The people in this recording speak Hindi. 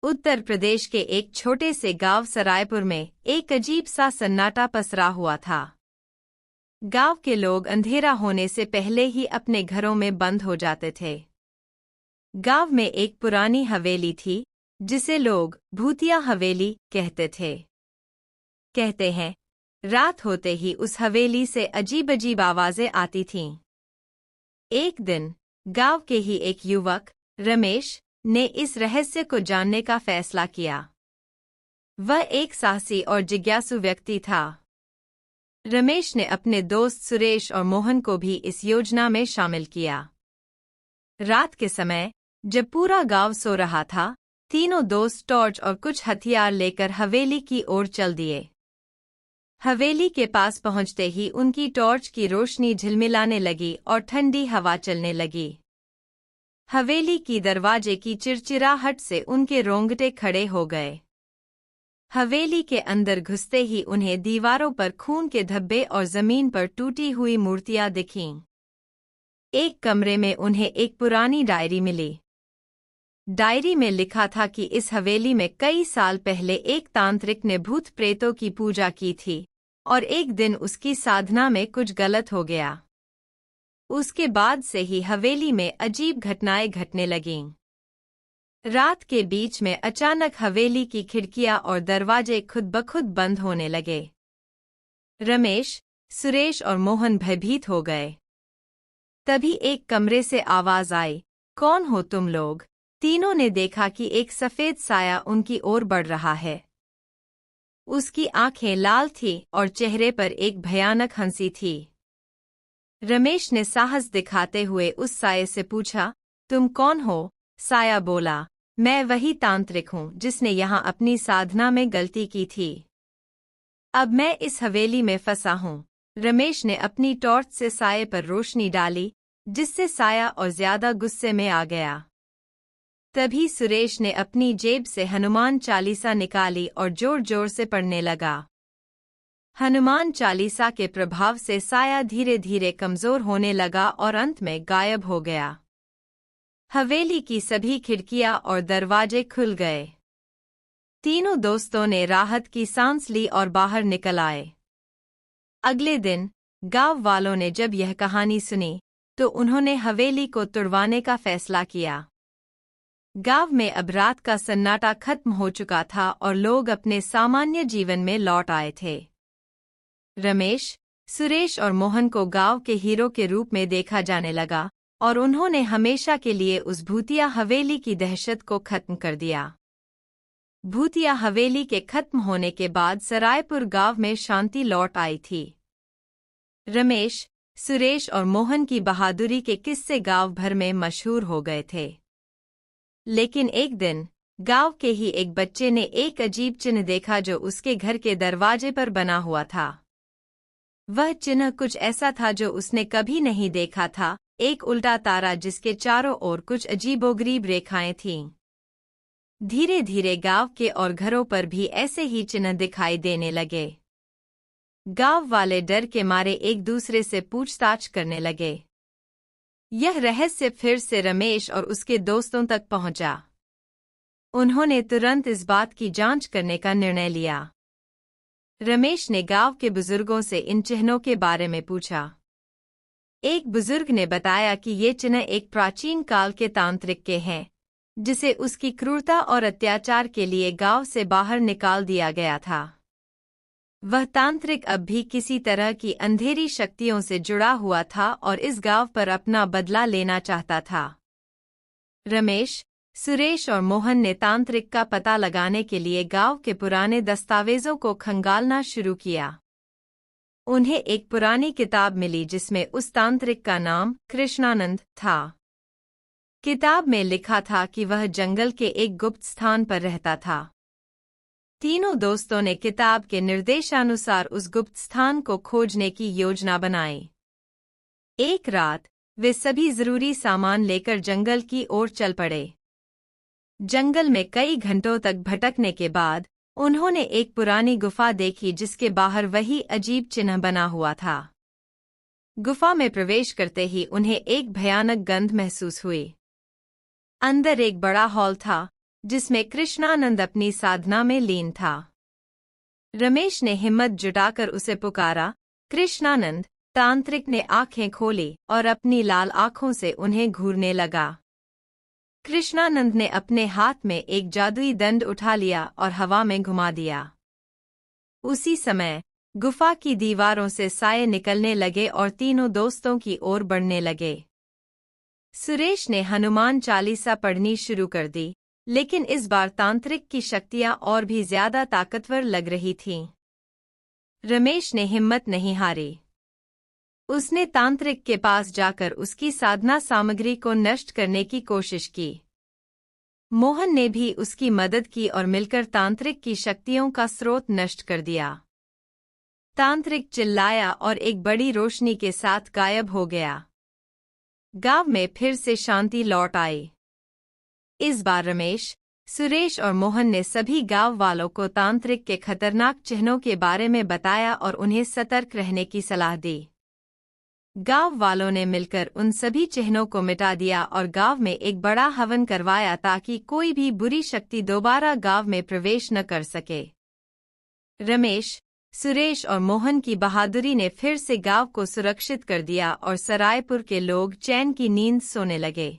उत्तर प्रदेश के एक छोटे से गांव सरायपुर में एक अजीब सा सन्नाटा पसरा हुआ था। गांव के लोग अंधेरा होने से पहले ही अपने घरों में बंद हो जाते थे। गांव में एक पुरानी हवेली थी जिसे लोग भूतिया हवेली कहते थे। कहते हैं, रात होते ही उस हवेली से अजीब अजीब आवाजें आती थीं। एक दिन गांव के ही एक युवक रमेश ने इस रहस्य को जानने का फैसला किया। वह एक साहसी और जिज्ञासु व्यक्ति था। रमेश ने अपने दोस्त सुरेश और मोहन को भी इस योजना में शामिल किया। रात के समय जब पूरा गांव सो रहा था, तीनों दोस्त टॉर्च और कुछ हथियार लेकर हवेली की ओर चल दिए। हवेली के पास पहुंचते ही उनकी टॉर्च की रोशनी झिलमिलाने लगी और ठंडी हवा चलने लगी। हवेली की दरवाजे की चिरचिराहट से उनके रोंगटे खड़े हो गए। हवेली के अंदर घुसते ही उन्हें दीवारों पर खून के धब्बे और जमीन पर टूटी हुई मूर्तियां दिखीं। एक कमरे में उन्हें एक पुरानी डायरी मिली। डायरी में लिखा था कि इस हवेली में कई साल पहले एक तांत्रिक ने भूत प्रेतों की पूजा की थी और एक दिन उसकी साधना में कुछ गलत हो गया। उसके बाद से ही हवेली में अजीब घटनाएं घटने लगीं। रात के बीच में अचानक हवेली की खिड़कियां और दरवाजे खुद ब खुद बंद होने लगे। रमेश, सुरेश और मोहन भयभीत हो गए। तभी एक कमरे से आवाज आई, कौन हो तुम लोग? तीनों ने देखा कि एक सफेद साया उनकी ओर बढ़ रहा है। उसकी आंखें लाल थीं और चेहरे पर एक भयानक हंसी थी। रमेश ने साहस दिखाते हुए उस साये से पूछा, तुम कौन हो? साया बोला, मैं वही तांत्रिक हूँ जिसने यहाँ अपनी साधना में गलती की थी। अब मैं इस हवेली में फंसा हूँ। रमेश ने अपनी टॉर्च से साये पर रोशनी डाली, जिससे साया और ज्यादा गुस्से में आ गया। तभी सुरेश ने अपनी जेब से हनुमान चालीसा निकाली और जोर जोर से पढ़ने लगा। हनुमान चालीसा के प्रभाव से साया धीरे धीरे कमजोर होने लगा और अंत में गायब हो गया। हवेली की सभी खिड़कियां और दरवाजे खुल गए। तीनों दोस्तों ने राहत की सांस ली और बाहर निकल आए। अगले दिन गांव वालों ने जब यह कहानी सुनी तो उन्होंने हवेली को तुड़वाने का फैसला किया। गांव में अब रात का सन्नाटा खत्म हो चुका था और लोग अपने सामान्य जीवन में लौट आए थे। रमेश, सुरेश और मोहन को गांव के हीरो के रूप में देखा जाने लगा और उन्होंने हमेशा के लिए उस भूतिया हवेली की दहशत को खत्म कर दिया। भूतिया हवेली के खत्म होने के बाद सरायपुर गांव में शांति लौट आई थी। रमेश, सुरेश और मोहन की बहादुरी के किस्से गांव भर में मशहूर हो गए थे। लेकिन एक दिन गांव के ही एक बच्चे ने एक अजीब चिन्ह देखा जो उसके घर के दरवाजे पर बना हुआ था। वह चिन्ह कुछ ऐसा था जो उसने कभी नहीं देखा था, एक उल्टा तारा जिसके चारों ओर कुछ अजीबोगरीब रेखाएं थीं। धीरे धीरे गांव के और घरों पर भी ऐसे ही चिन्ह दिखाई देने लगे। गांव वाले डर के मारे एक दूसरे से पूछताछ करने लगे। यह रहस्य फिर से रमेश और उसके दोस्तों तक पहुंचा। उन्होंने तुरंत इस बात की जांच करने का निर्णय लिया। रमेश ने गांव के बुजुर्गों से इन चिन्हों के बारे में पूछा। एक बुजुर्ग ने बताया कि ये चिन्ह एक प्राचीन काल के तांत्रिक के हैं, जिसे उसकी क्रूरता और अत्याचार के लिए गांव से बाहर निकाल दिया गया था। वह तांत्रिक अब भी किसी तरह की अंधेरी शक्तियों से जुड़ा हुआ था और इस गांव पर अपना बदला लेना चाहता था। रमेश, सुरेश और मोहन ने तांत्रिक का पता लगाने के लिए गांव के पुराने दस्तावेजों को खंगालना शुरू किया। उन्हें एक पुरानी किताब मिली जिसमें उस तांत्रिक का नाम कृष्णानंद था। किताब में लिखा था कि वह जंगल के एक गुप्त स्थान पर रहता था। तीनों दोस्तों ने किताब के निर्देशानुसार उस गुप्त स्थान को खोजने की योजना बनाई। एक रात वे सभी जरूरी सामान लेकर जंगल की ओर चल पड़े। जंगल में कई घंटों तक भटकने के बाद उन्होंने एक पुरानी गुफा देखी जिसके बाहर वही अजीब चिन्ह बना हुआ था। गुफा में प्रवेश करते ही उन्हें एक भयानक गंध महसूस हुई। अंदर एक बड़ा हॉल था जिसमें कृष्णानंद अपनी साधना में लीन था। रमेश ने हिम्मत जुटाकर उसे पुकारा, कृष्णानंद। तांत्रिक ने आंखें खोली और अपनी लाल आंखों से उन्हें घूरने लगा। कृष्णानंद ने अपने हाथ में एक जादुई दंड उठा लिया और हवा में घुमा दिया। उसी समय गुफा की दीवारों से साए निकलने लगे और तीनों दोस्तों की ओर बढ़ने लगे। सुरेश ने हनुमान चालीसा पढ़नी शुरू कर दी, लेकिन इस बार तांत्रिक की शक्तियां और भी ज्यादा ताकतवर लग रही थीं। रमेश ने हिम्मत नहीं हारी। उसने तांत्रिक के पास जाकर उसकी साधना सामग्री को नष्ट करने की कोशिश की। मोहन ने भी उसकी मदद की और मिलकर तांत्रिक की शक्तियों का स्रोत नष्ट कर दिया। तांत्रिक चिल्लाया और एक बड़ी रोशनी के साथ गायब हो गया। गांव में फिर से शांति लौट आई। इस बार रमेश, सुरेश और मोहन ने सभी गांव वालों को तांत्रिक के खतरनाक चिन्हों के बारे में बताया और उन्हें सतर्क रहने की सलाह दी। गांव वालों ने मिलकर उन सभी चिन्हों को मिटा दिया और गांव में एक बड़ा हवन करवाया ताकि कोई भी बुरी शक्ति दोबारा गांव में प्रवेश न कर सके। रमेश, सुरेश और मोहन की बहादुरी ने फिर से गांव को सुरक्षित कर दिया और सरायपुर के लोग चैन की नींद सोने लगे।